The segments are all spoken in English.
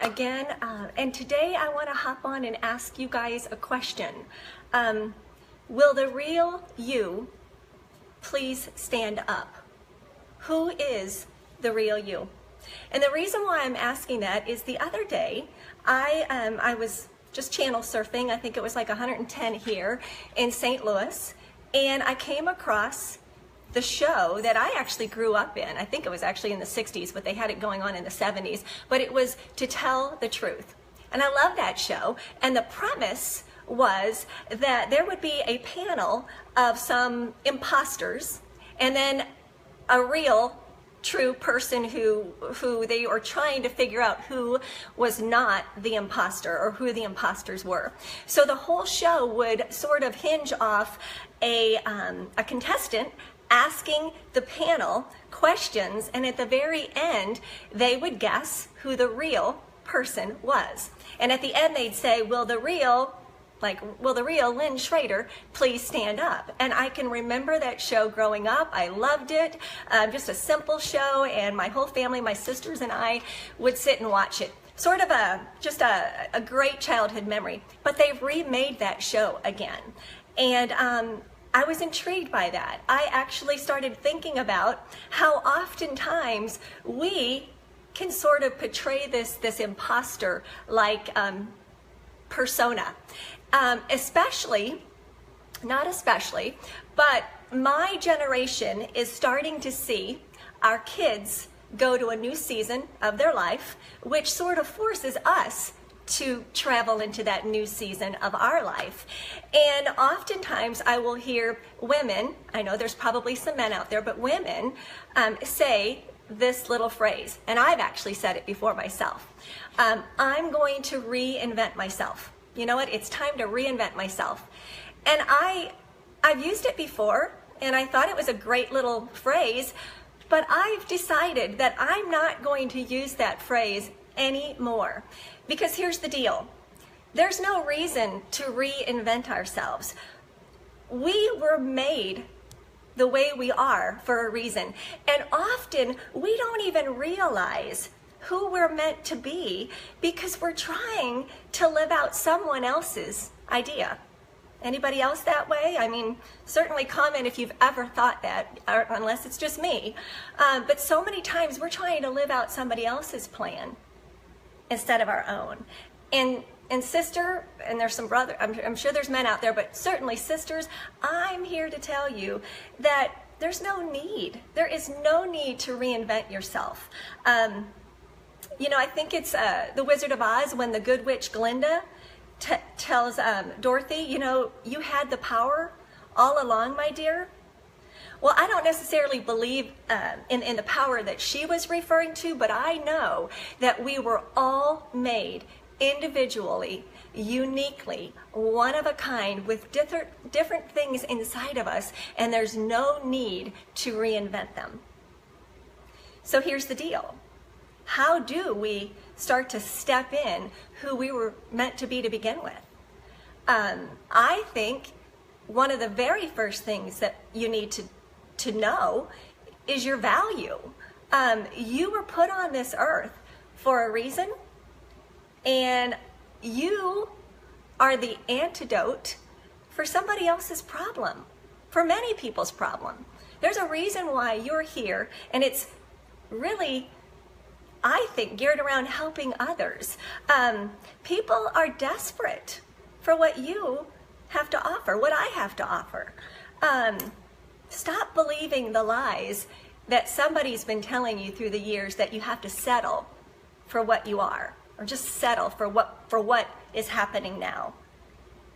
again, and today I want to hop on and ask you guys a question. Will the real you please stand up? Who is the real you? And the reason why I'm asking that is the other day I was just channel surfing. I think it was like 110 here in St. Louis, and I came across the show that I actually grew up in. I think it was actually in the 60s, but they had it going on in the 70s. But it was To Tell the Truth. And I love that show. And the premise was that there would be a panel of some imposters and then a real true person who they were trying to figure out who was not the imposter or who the imposters were. So the whole show would sort of hinge off a contestant asking the panel questions, and at the very end they would guess who the real person was. And at the end they'd say, will the real Lynn Schrader please stand up? And I can remember that show growing up. I loved it. Just a simple show, and my whole family, my sisters and I, would sit and watch it. Sort of just a great childhood memory. But they've remade that show again. And I was intrigued by that. I actually started thinking about how oftentimes we can sort of portray this imposter like persona. But my generation is starting to see our kids go to a new season of their life, which sort of forces us to travel into that new season of our life. And oftentimes I will hear women, I know there's probably some men out there, but women say this little phrase, and I've actually said it before myself. I'm going to reinvent myself. You know what? It's time to reinvent myself. And I've used it before, and I thought it was a great little phrase, but I've decided that I'm not going to use that phrase anymore. Because here's the deal. There's no reason to reinvent ourselves. We were made the way we are for a reason. And often we don't even realize who we're meant to be because we're trying to live out someone else's idea. Anybody else that way? I mean, certainly comment if you've ever thought that, or unless it's just me. But so many times we're trying to live out somebody else's plan instead of our own. And sister, and there's some brother, I'm sure there's men out there, but certainly sisters, I'm here to tell you that there's no need. There is no need to reinvent yourself. You know, I think it's The Wizard of Oz when the good witch Glinda tells Dorothy, you know, you had the power all along, my dear. Well, I don't necessarily believe in the power that she was referring to, but I know that we were all made individually, uniquely, one of a kind, with different things inside of us, and there's no need to reinvent them. So here's the deal. How do we start to step in who we were meant to be to begin with? I think one of the very first things that you need to know is your value. You were put on this earth for a reason, and you are the antidote for somebody else's problem, for many people's problem. There's a reason why you're here, and it's really, I think, geared around helping others. People are desperate for what you have to offer, what I have to offer. Stop believing the lies that somebody's been telling you through the years that you have to settle for what you are, or just settle for what is happening now.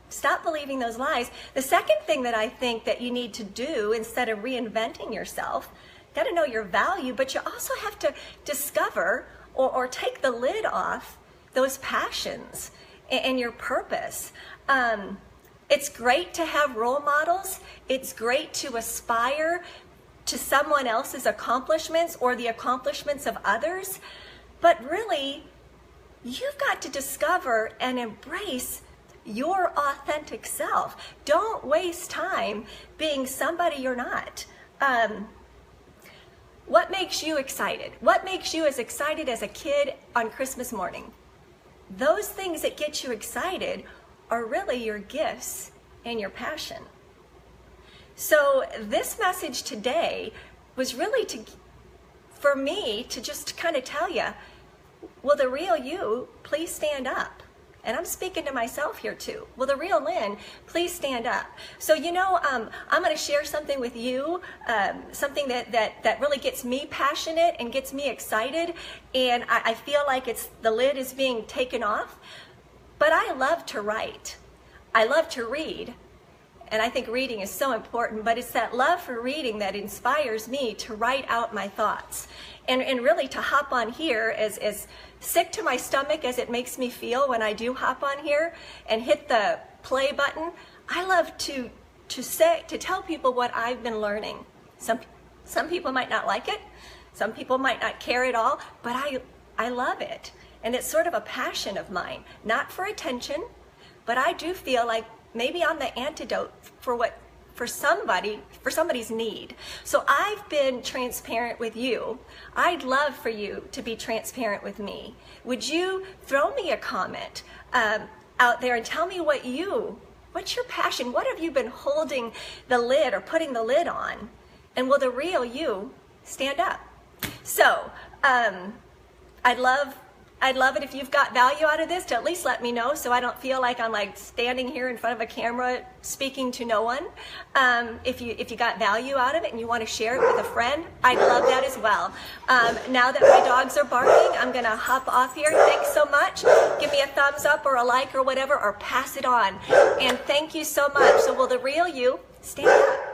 Stop believing those lies. The second thing that I think that you need to do instead of reinventing yourself, got to know your value, but you also have to discover or take the lid off those passions and your purpose. It's great to have role models. It's great to aspire to someone else's accomplishments or the accomplishments of others. But really, you've got to discover and embrace your authentic self. Don't waste time being somebody you're not. What makes you excited? What makes you as excited as a kid on Christmas morning? those things that get you excited are really your gifts and your passion. So this message today was really for me to just kind of tell you, will the real you please stand up? And I'm speaking to myself here too. Will the real Lynn please stand up? So, I'm going to share something with you, something that really gets me passionate and gets me excited. And I feel like the lid is being taken off. But I love to write. I love to read. And I think reading is so important, but it's that love for reading that inspires me to write out my thoughts. And really to hop on here, as sick to my stomach as it makes me feel when I do hop on here and hit the play button, I love to tell people what I've been learning. Some people might not like it, some people might not care at all, but I love it. And it's sort of a passion of mine, not for attention, but I do feel like maybe I'm the antidote for somebody's need. So I've been transparent with you. I'd love for you to be transparent with me. Would you throw me a comment out there and tell me what's your passion? What have you been holding the lid or putting the lid on? And will the real you stand up? So I'd love it if you've got value out of this to at least let me know, so I don't feel like I'm like standing here in front of a camera speaking to no one. If you got value out of it and you want to share it with a friend, I'd love that as well. Now that my dogs are barking, I'm gonna hop off here. Thanks so much. Give me a thumbs up or a like or whatever, or pass it on. And thank you so much. So will the real you stand up?